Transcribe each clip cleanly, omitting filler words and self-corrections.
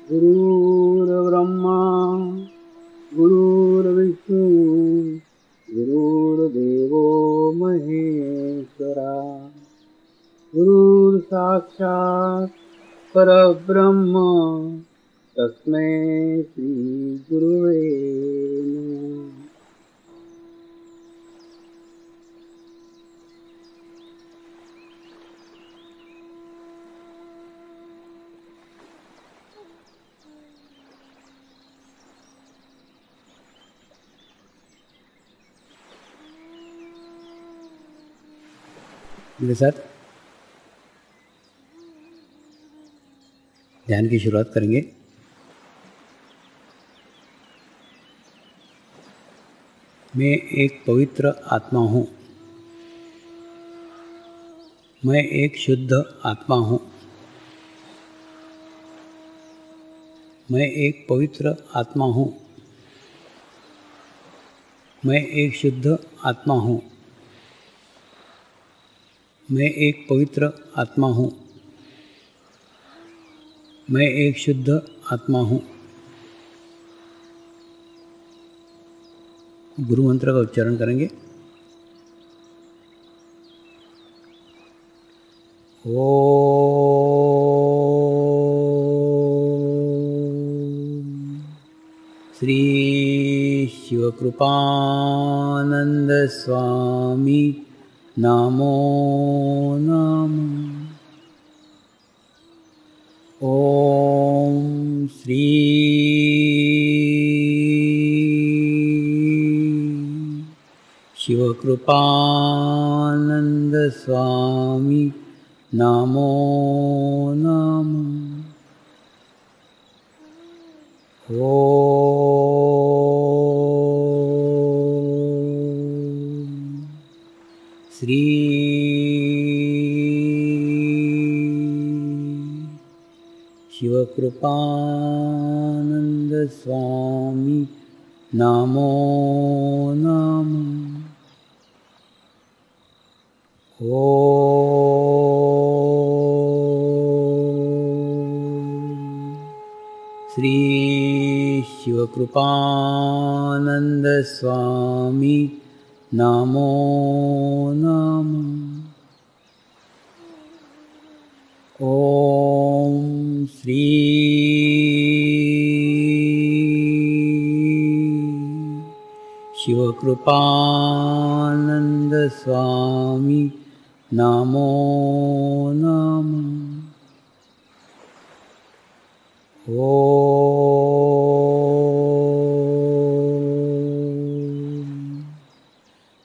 गुरुर्ब्रह्मा गुरुर्विष्णु गुरुर्देवो महेश्वरा गुरुर्साक्षात् परब्रह्म तस्मै श्री गुरुवे नमः। मेरे साथ ध्यान की शुरुआत करेंगे। मैं एक पवित्र आत्मा हूँ। मैं एक शुद्ध आत्मा हूँ। मैं एक पवित्र आत्मा हूँ। मैं एक शुद्ध आत्मा हूँ। मैं एक पवित्र आत्मा हूँ। मैं एक शुद्ध आत्मा हूँ। गुरु मंत्र का उच्चारण करेंगे। ओम श्री शिवकृपानंद स्वामी नमो नमः। ओम श्री शिवकृपानंद स्वामी नमो नमः। ओम श्री शिवकृपानंद स्वामी नमो नमः। ओम श्री शिवकृपानंद स्वामी नमो नमः। ओम श्री शिवकृपानंद स्वामी नमो नमः। ओम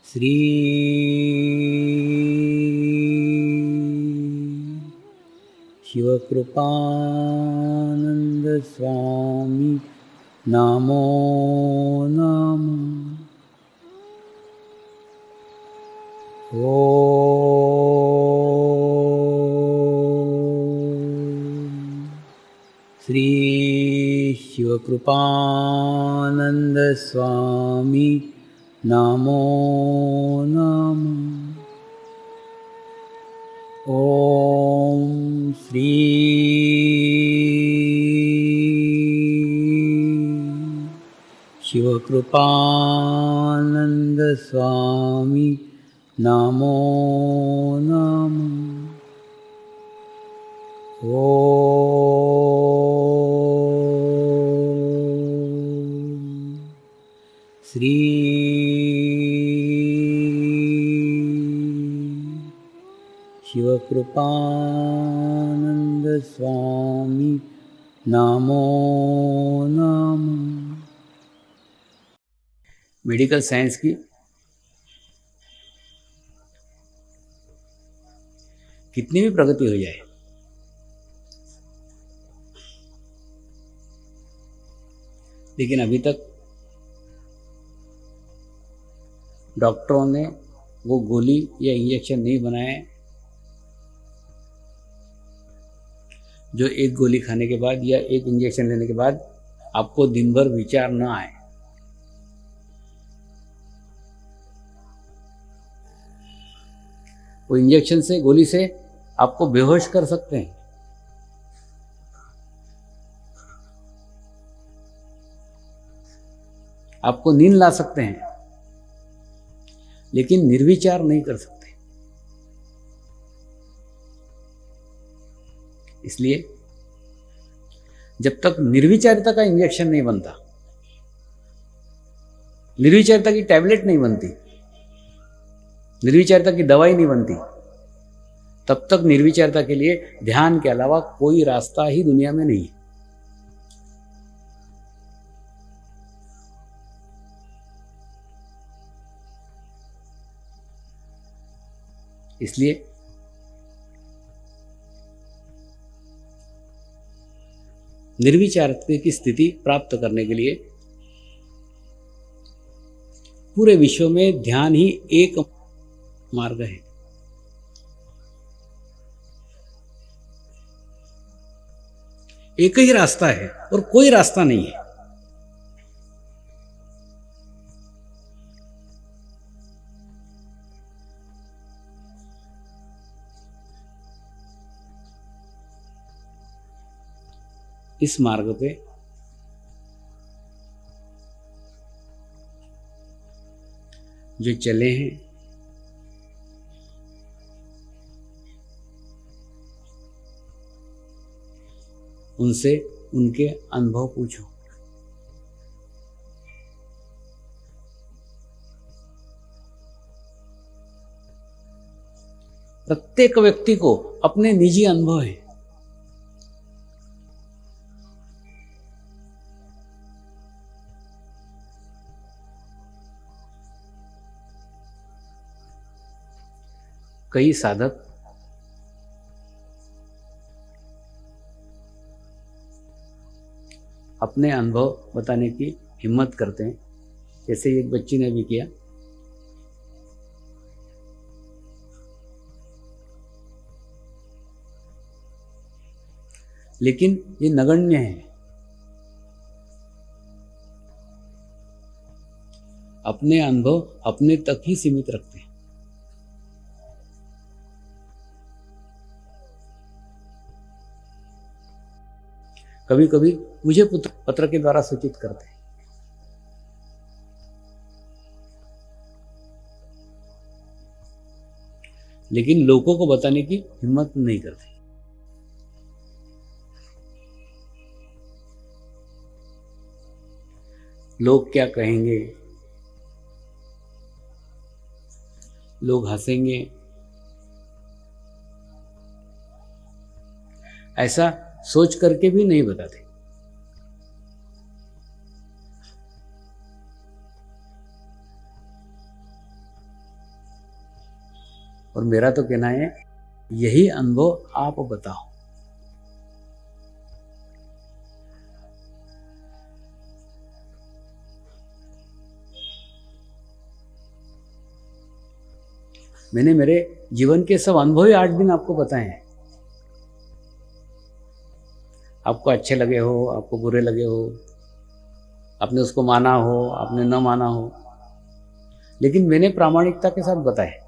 श्री शिवकृपानंद स्वामी नमो नमः। ओम श्री शिवकृपानंद स्वामी नमो नमः। ओम श्री शिवकृपानंद स्वामी नमो नमः। ओम श्री शिवकृपानंद स्वामी नमो नमः। मेडिकल साइंस की कितनी भी प्रगति हो जाए, लेकिन अभी तक डॉक्टरों ने वो गोली या इंजेक्शन नहीं बनाए जो एक गोली खाने के बाद या एक इंजेक्शन लेने के बाद आपको दिन भर विचार न आए। वो इंजेक्शन से, गोली से आपको बेहोश कर सकते हैं, आपको नींद ला सकते हैं, लेकिन निर्विचार नहीं कर सकते। इसलिए जब तक निर्विचारिता का इंजेक्शन नहीं बनता, निर्विचारिता की टैबलेट नहीं बनती, निर्विचारिता की दवाई नहीं बनती, तब तक निर्विचारिता के लिए ध्यान के अलावा कोई रास्ता ही दुनिया में नहीं है। इसलिए निर्विचारिता की स्थिति प्राप्त करने के लिए पूरे विश्व में ध्यान ही एक मार्ग है। एक ही रास्ता है और कोई रास्ता नहीं है। इस मार्ग पे जो चले हैं, उनसे उनके अनुभव पूछो। प्रत्येक व्यक्ति को अपने निजी अनुभव है। कई साधक अपने अनुभव बताने की हिम्मत करते हैं, जैसे एक बच्ची ने भी किया। लेकिन ये नगण्य है। अपने अनुभव अपने तक ही सीमित रखते हैं। कभी कभी मुझे पत्र के द्वारा सूचित करते हैं। लेकिन लोगों को बताने की हिम्मत नहीं करते। लोग क्या कहेंगे, लोग हंसेंगे, ऐसा सोच करके भी नहीं बताते। और मेरा तो कहना है, यही अनुभव आप बताओ। मैंने मेरे जीवन के सब अनुभव ही 8 दिन आपको बताए हैं। आपको अच्छे लगे हो, आपको बुरे लगे हो, आपने उसको माना हो, आपने न माना हो, लेकिन मैंने प्रामाणिकता के साथ बताए।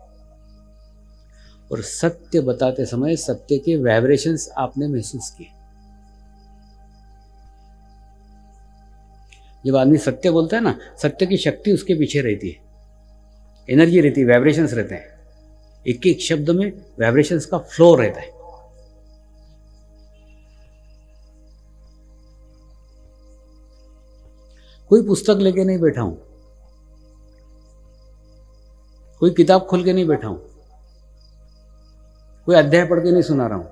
और सत्य बताते समय सत्य के वाइब्रेशंस आपने महसूस किए। जब आदमी सत्य बोलता है ना, सत्य की शक्ति उसके पीछे रहती है, एनर्जी रहती है, वाइब्रेशंस रहते हैं। एक एक शब्द में वाइब्रेशंस का फ्लो रहता है। कोई पुस्तक लेके नहीं बैठा हूं, कोई किताब खोल के नहीं बैठा हूं, कोई अध्याय पढ़ के नहीं सुना रहा हूं।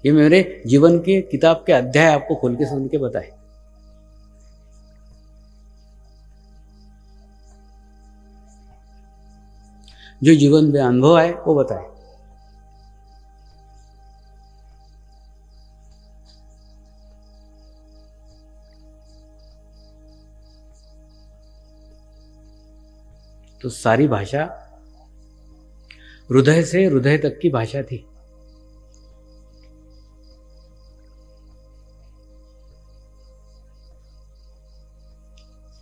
ये मेरे जीवन के किताब के अध्याय आपको खोल के सुन के बताए। जो जीवन में अनुभव आए वो बताए। तो सारी भाषा हृदय से हृदय तक की भाषा थी।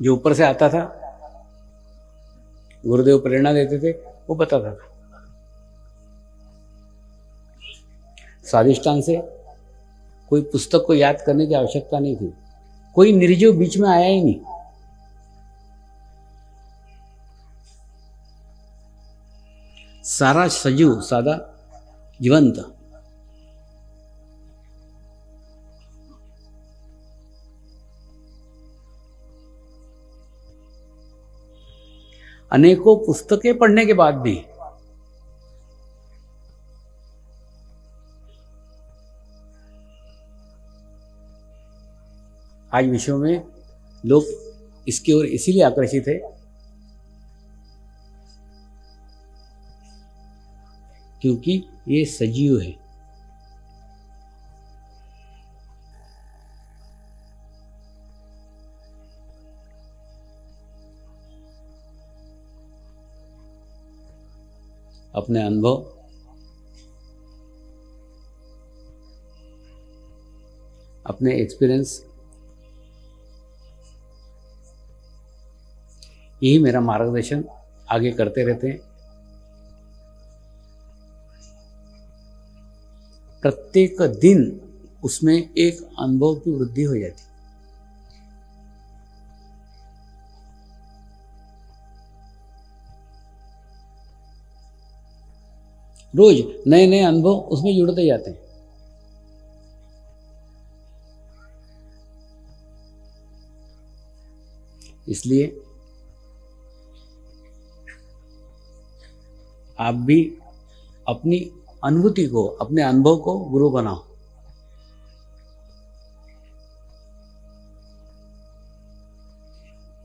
जो ऊपर से आता था, गुरुदेव प्रेरणा देते थे, वो बताता था। स्वादिष्टान से कोई पुस्तक को याद करने की आवश्यकता नहीं थी। कोई निर्जीव बीच में आया ही नहीं। सारा सजीव, सादा जिवंत अनेकों पुस्तकें पढ़ने के बाद भी आज विश्व में लोग इसकी ओर इसीलिए आकर्षित है क्योंकि ये सजीव है। अपने अनुभव, अपने एक्सपीरियंस, यही मेरा मार्गदर्शन आगे करते रहते हैं। प्रत्येक दिन उसमें एक अनुभव की वृद्धि हो जाती। रोज नए नए अनुभव उसमें जुड़ते जाते हैं। इसलिए आप भी अपनी अनुभूति को, अपने अनुभव को गुरु बनाओ।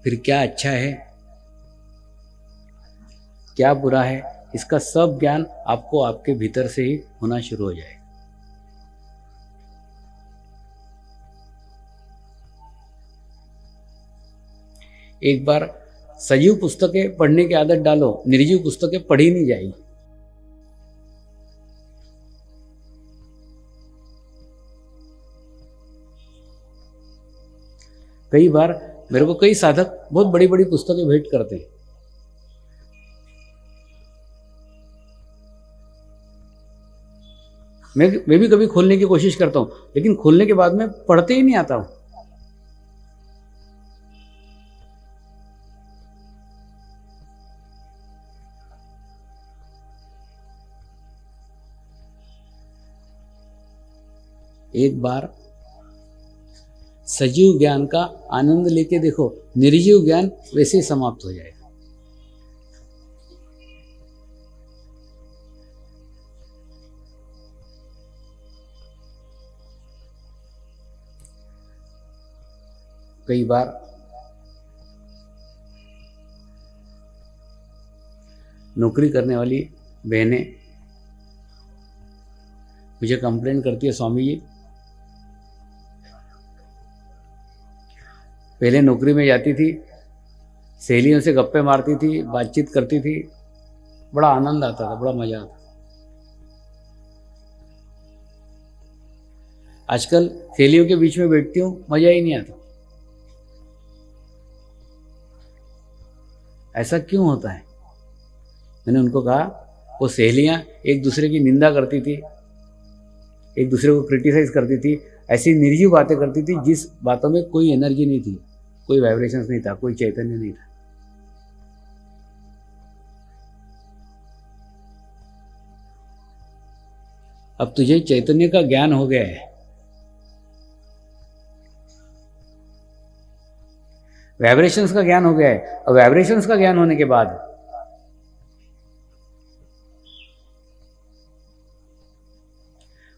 फिर क्या अच्छा है, क्या बुरा है, इसका सब ज्ञान आपको आपके भीतर से ही होना शुरू हो जाएगा। एक बार सजीव पुस्तकें पढ़ने की आदत डालो, निर्जीव पुस्तकें पढ़ी नहीं जाएगी। कई बार मेरे को कई साधक बहुत बड़ी बड़ी पुस्तकें भेंट करते हैं। मैं भी कभी खोलने की कोशिश करता हूं, लेकिन खोलने के बाद में पढ़ते ही नहीं आता हूं। एक बार सजीव ज्ञान का आनंद लेके देखो, निर्जीव ज्ञान वैसे ही समाप्त हो जाएगा। कई बार नौकरी करने वाली बहनें मुझे कंप्लेन करती है, स्वामी जी पहले नौकरी में जाती थी, सहेलियों से गप्पे मारती थी, बातचीत करती थी, बड़ा आनंद आता था, बड़ा मजा आता। आजकल सहेलियों के बीच में बैठती हूँ, मजा ही नहीं आता। ऐसा क्यों होता है? मैंने उनको कहा, वो सहेलियां एक दूसरे की निंदा करती थी, एक दूसरे को क्रिटिसाइज करती थी, ऐसी निर्जीव बातें करती थी जिस बातों में कोई एनर्जी नहीं थी, कोई वाइब्रेशंस नहीं था, कोई चैतन्य नहीं था। अब तुझे चैतन्य का ज्ञान हो गया है, वाइब्रेशंस का ज्ञान हो गया है। और वाइब्रेशंस का ज्ञान होने के बाद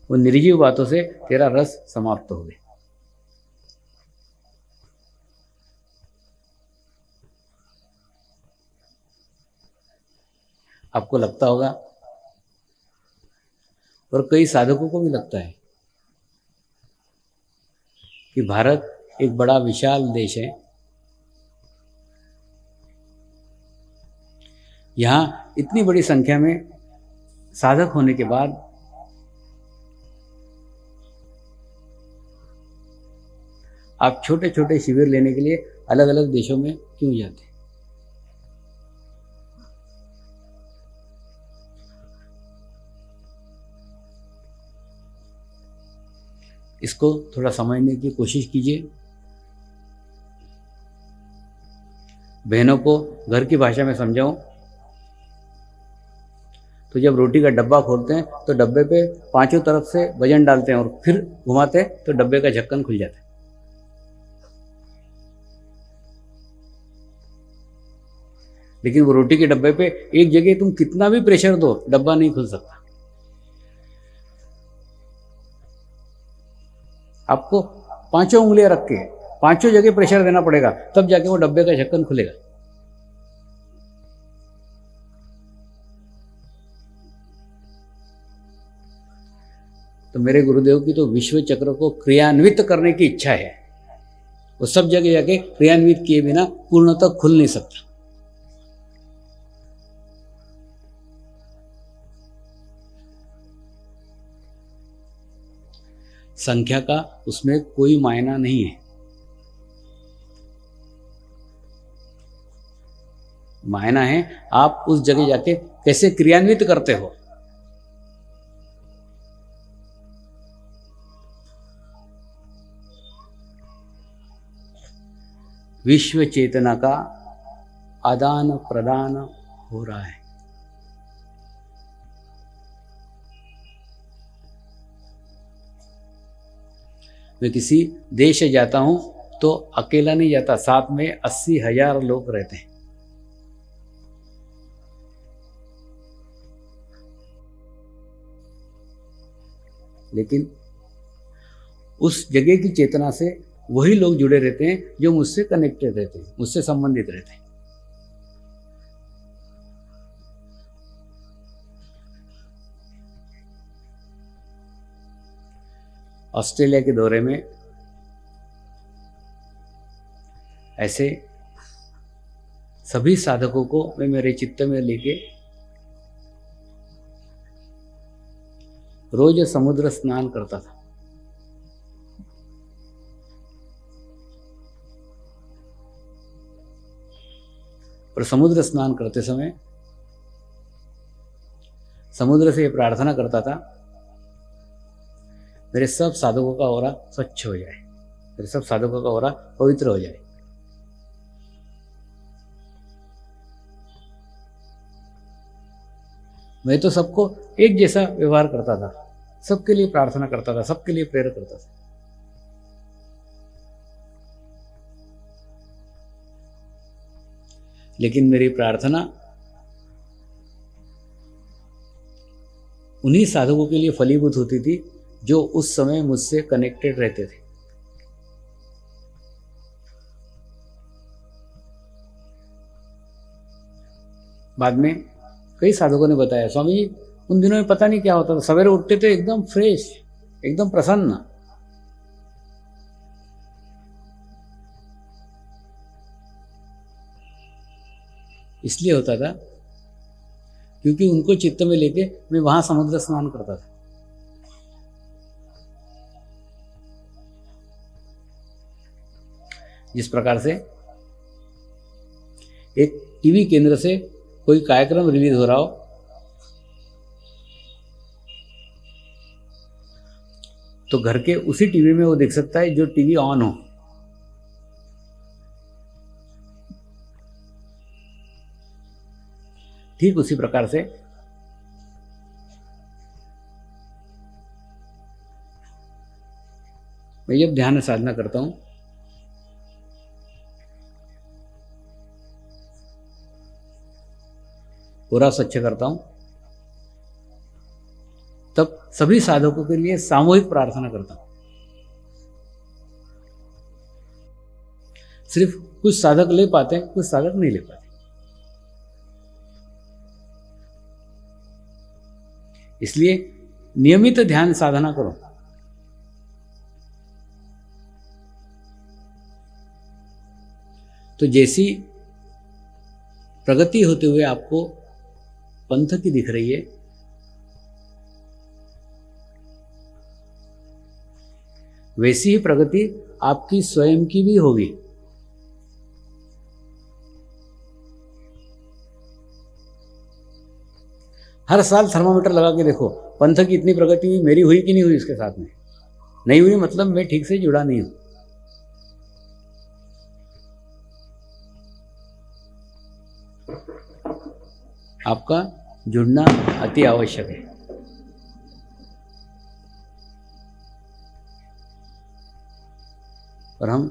वो निर्जीव बातों से तेरा रस समाप्त हो गया। आपको लगता होगा, और कई साधकों को भी लगता है, कि भारत एक बड़ा विशाल देश है, यहां इतनी बड़ी संख्या में साधक होने के बाद आप छोटे छोटे शिविर लेने के लिए अलग अलग देशों में क्यों जाते? इसको थोड़ा समझने की कोशिश कीजिए। बहनों को घर की भाषा में समझाऊं तो जब रोटी का डब्बा खोलते हैं तो डब्बे पे पांचों तरफ से वजन डालते हैं और फिर घुमाते हैं तो डब्बे का ढक्कन खुल जाता है। लेकिन वो रोटी के डब्बे पे एक जगह तुम कितना भी प्रेशर दो, डब्बा नहीं खुल सकता। आपको पांचों उंगलियां रख के पांचों जगह प्रेशर देना पड़ेगा, तब जाके वो डब्बे का ढक्कन खुलेगा। तो मेरे गुरुदेव की तो विश्व चक्र को क्रियान्वित करने की इच्छा है। वो सब जगह जाके क्रियान्वित किए बिना पूर्णतः खुल नहीं सकता। संख्या का उसमें कोई मायना नहीं है। मायना है आप उस जगह जाके कैसे क्रियान्वित करते हो। विश्व चेतना का आदान प्रदान हो रहा है। मैं किसी देश जाता हूं तो अकेला नहीं जाता, साथ में 80,000 लोग रहते हैं। लेकिन उस जगह की चेतना से वही लोग जुड़े रहते हैं जो मुझसे कनेक्टेड रहते हैं, मुझसे संबंधित रहते हैं। ऑस्ट्रेलिया के दौरे में ऐसे सभी साधकों को मैं मेरे चित्त में लेके रोज समुद्र स्नान करता था। पर समुद्र स्नान करते समय समुद्र से प्रार्थना करता था, मेरे सब साधकों का औरा स्वच्छ हो जाए, मेरे सब साधकों का औरा पवित्र हो जाए। मैं तो सबको एक जैसा व्यवहार करता था, सबके लिए प्रार्थना करता था, सबके लिए प्रेयर करता था। लेकिन मेरी प्रार्थना उन्हीं साधकों के लिए फलीभूत होती थी जो उस समय मुझसे कनेक्टेड रहते थे। बाद में कई साधकों ने बताया, स्वामी जी उन दिनों में पता नहीं क्या होता था, सवेरे उठते थे एकदम फ्रेश, एकदम प्रसन्न। इसलिए होता था क्योंकि उनको चित्त में लेके मैं वहां समुद्र स्नान करता था। जिस प्रकार से एक टीवी केंद्र से कोई कार्यक्रम रिलीज हो रहा हो तो घर के उसी टीवी में वो देख सकता है जो टीवी ऑन हो। ठीक उसी प्रकार से मैं जब ध्यान साधना करता हूं पूरा स्वच्छ करता हूं, तब सभी साधकों के लिए सामूहिक प्रार्थना करता हूं। सिर्फ कुछ साधक ले पाते हैं, कुछ साधक नहीं ले पाते। इसलिए नियमित ध्यान साधना करो। तो जैसी प्रगति होते हुए आपको पंथ की दिख रही है, वैसी ही प्रगति आपकी स्वयं की भी होगी। हर साल थर्मामीटर लगा के देखो, पंथ की इतनी प्रगति हुई, मेरी हुई कि नहीं हुई इसके साथ में। नहीं हुई मतलब मैं ठीक से जुड़ा नहीं हूं। आपका जुड़ना अति आवश्यक है। और हम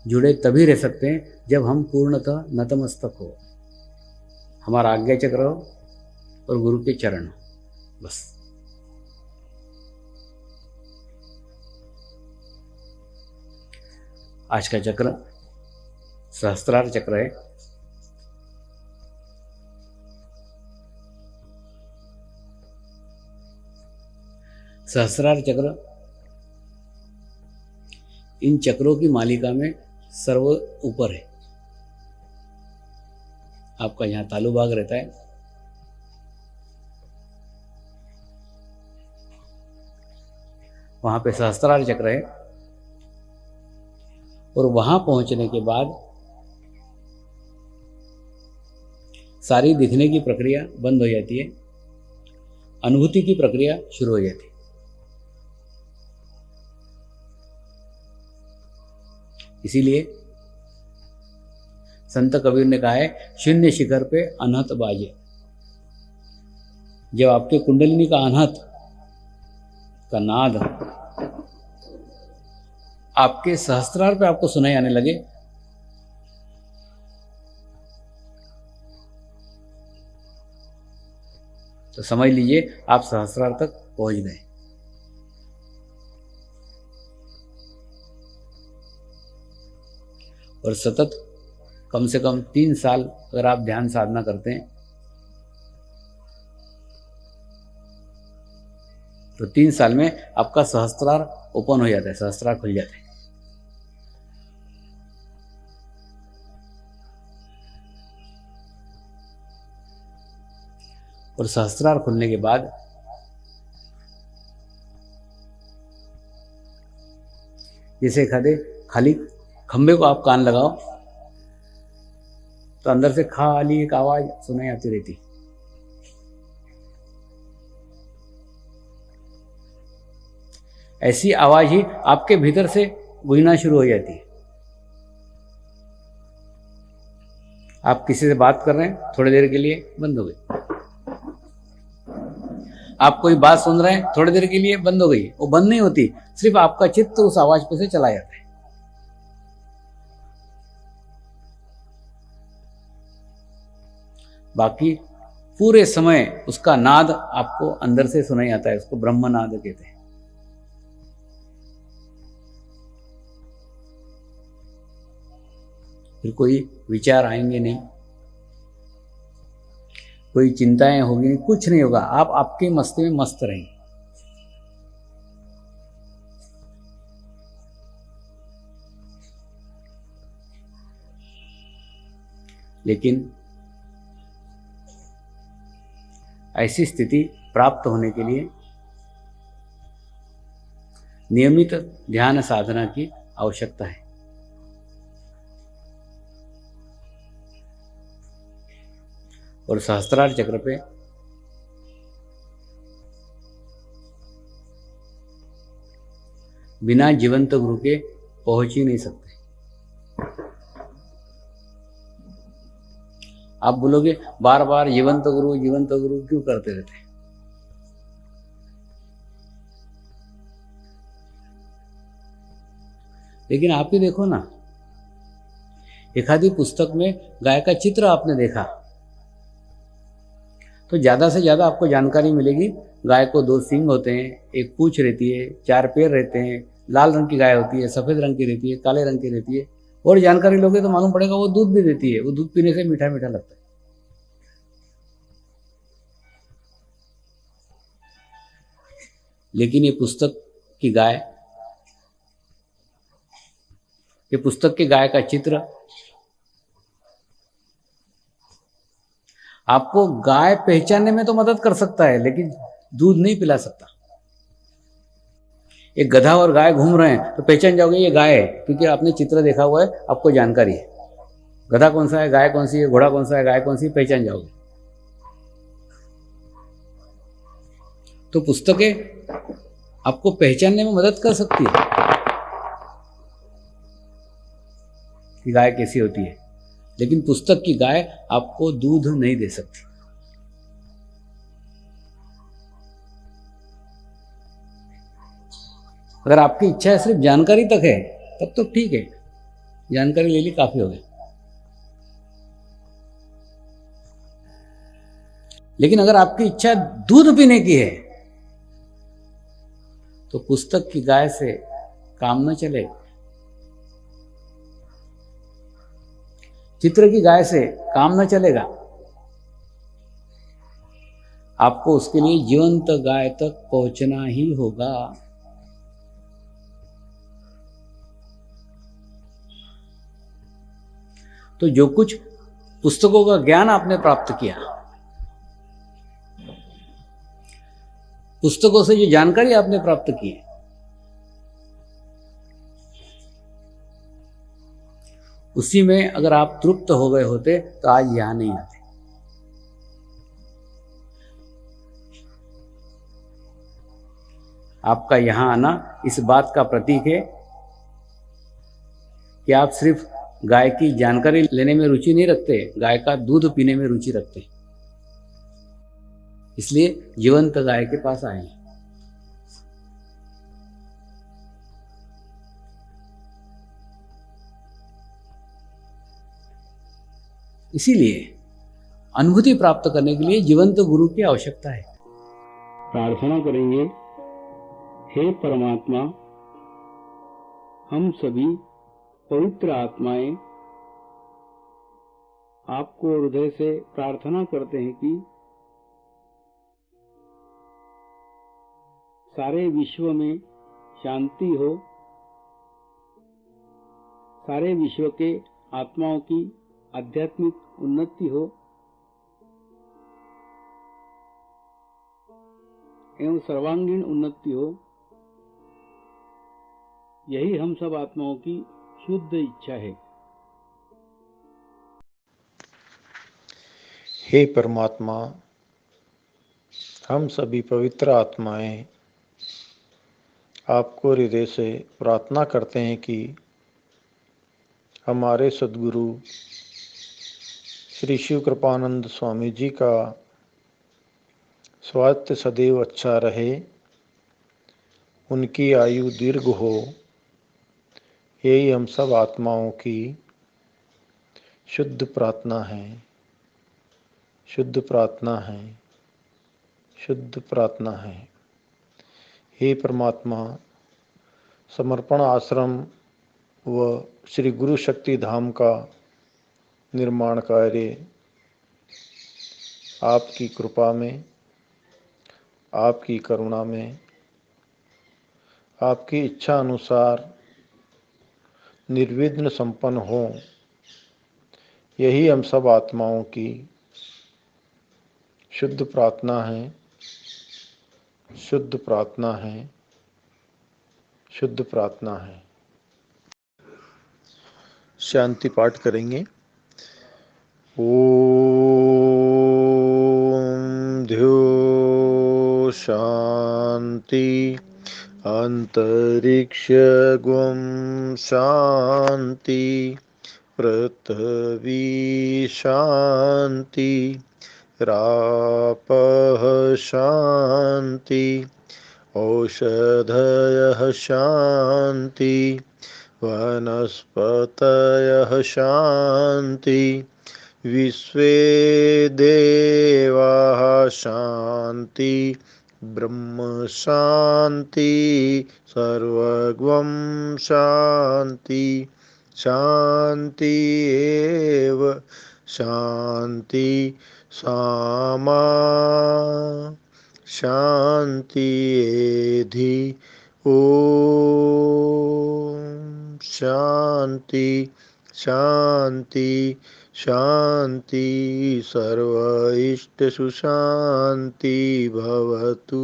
जुड़े तभी रह सकते हैं जब हम पूर्णतः नतमस्तक हो, हमारा आज्ञा चक्र हो और गुरु के चरण हो, बस। आज का चक्र सहस्त्रार चक्र है। सहस्त्रार चक्र इन चक्रों की मालिका में सर्व ऊपर है। आपका यहां तालु भाग रहता है, वहां पे सहस्त्रार चक्र है, और वहां पहुंचने के बाद सारी दिखने की प्रक्रिया बंद हो जाती है, अनुभूति की प्रक्रिया शुरू हो जाती है। इसीलिए संत कबीर ने कहा है, शून्य शिखर पे अनहत बाजे। जब आपके कुंडलिनी का अनहत का नाद आपके सहस्त्रार पे आपको सुनाई आने लगे, तो समझ लीजिए आप सहस्त्रार तक पहुंच गए। और सतत कम से कम 3 साल अगर आप ध्यान साधना करते हैं तो 3 साल में आपका सहस्त्रार ओपन हो जाता है, सहस्त्रार खुल जाता है। और सहस्त्रार खुलने के बाद जैसे खाली खंबे को आप कान लगाओ तो अंदर से खाली एक आवाज सुनाई आती रहती। ऐसी आवाज ही आपके भीतर से गूंजना शुरू हो जाती है। आप किसी से बात कर रहे हैं, थोड़ी देर के लिए बंद हो गई। आप कोई बात सुन रहे हैं, थोड़ी देर के लिए बंद हो गई। वो बंद नहीं होती, सिर्फ आपका चित्त उस आवाज पे से चला जाता है। बाकी पूरे समय उसका नाद आपको अंदर से सुनाई आता है, उसको ब्रह्म नाद कहते हैं। फिर कोई विचार आएंगे नहीं, कोई चिंताएं होगी नहीं, कुछ नहीं होगा। आप आपके मस्ती में मस्त रहेंगे। लेकिन ऐसी स्थिति प्राप्त होने के लिए नियमित ध्यान साधना की आवश्यकता है। और सहस्त्रार चक्र पे बिना जीवंत गुरु के पहुंच ही नहीं सकते। आप बोलोगे बार बार जीवंत गुरु क्यों करते रहते हैं? लेकिन आप ही देखो ना, एक आधी पुस्तक में गाय का चित्र आपने देखा तो ज्यादा से ज्यादा आपको जानकारी मिलेगी। गाय को 2 सींग होते हैं, एक पूंछ रहती है, 4 पैर रहते हैं, लाल रंग की गाय होती है, सफेद रंग की रहती है, काले रंग की रहती है। और जानकारी लोगे तो मालूम पड़ेगा वो दूध भी देती है, वो दूध पीने से मीठा मीठा लगता है। लेकिन ये पुस्तक की गाय का चित्र आपको गाय पहचानने में तो मदद कर सकता है, लेकिन दूध नहीं पिला सकता। एक गधा और गाय घूम रहे हैं तो पहचान जाओगे ये गाय है, क्योंकि आपने चित्र देखा हुआ है, आपको जानकारी है। गधा कौन सा है, गाय कौन सी है, घोड़ा कौन सा है, गाय कौन सी, पहचान जाओगे। तो पुस्तकें आपको पहचानने में मदद कर सकती है कि गाय कैसी होती है। लेकिन पुस्तक की गाय आपको दूध नहीं दे सकती। अगर आपकी इच्छा सिर्फ जानकारी तक है तब तो ठीक है, जानकारी ले ली काफी हो गई। लेकिन अगर आपकी इच्छा दूध पीने की है तो पुस्तक की गाय से काम न चलेगा, चित्र की गाय से काम न चलेगा। आपको उसके लिए जीवंत गाय तक पहुंचना ही होगा। तो जो कुछ पुस्तकों का ज्ञान आपने प्राप्त किया, पुस्तकों से जो जानकारी आपने प्राप्त की है, उसी में अगर आप तृप्त हो गए होते तो आज यहां नहीं आते। आपका यहां आना इस बात का प्रतीक है कि आप सिर्फ गाय की जानकारी लेने में रुचि नहीं रखते, गाय का दूध पीने में रुचि रखते हैं। इसलिए जीवंत गाय के पास आए हैं। इसीलिए अनुभूति प्राप्त करने के लिए जीवंत गुरु की आवश्यकता है। प्रार्थना करेंगे, हे परमात्मा, हम सभी पवित्र आत्माएं आपको हृदय से प्रार्थना करते हैं कि सारे विश्व में शांति हो, सारे विश्व के आत्माओं की आध्यात्मिक उन्नति हो एवं सर्वांगीण उन्नति हो। यही हम सब आत्माओं की शुद्ध इच्छा है। हे परमात्मा, हम सभी पवित्र आत्माएं आपको हृदय से प्रार्थना करते हैं कि हमारे सद्गुरु श्री शिव कृपानंद स्वामी जी का स्वास्थ्य सदैव अच्छा रहे, उनकी आयु दीर्घ हो। यही हम सब आत्माओं की शुद्ध प्रार्थना है, शुद्ध प्रार्थना है, शुद्ध प्रार्थना है। हे परमात्मा, समर्पण आश्रम व श्री गुरु शक्ति धाम का निर्माण कार्य आपकी कृपा में, आपकी करुणा में, आपकी इच्छा अनुसार निर्विघ्न संपन्न हो। यही हम सब आत्माओं की शुद्ध प्रार्थना है, शुद्ध प्रार्थना है, शुद्ध प्रार्थना है। शांति पाठ करेंगे। ओम ध्यो शांति अंतरिक्ष गुम शांति पृथ्वी शांति रापः शांति औषधयः शांति वनस्पतयः शांति विश्वे देवाः शांति ब्रह्म शांति सर्वगं शांति शांति एव शांति सामा शांति एधि ओम शांति शांति शांति सर्व इष्ट सुशांति भवतु।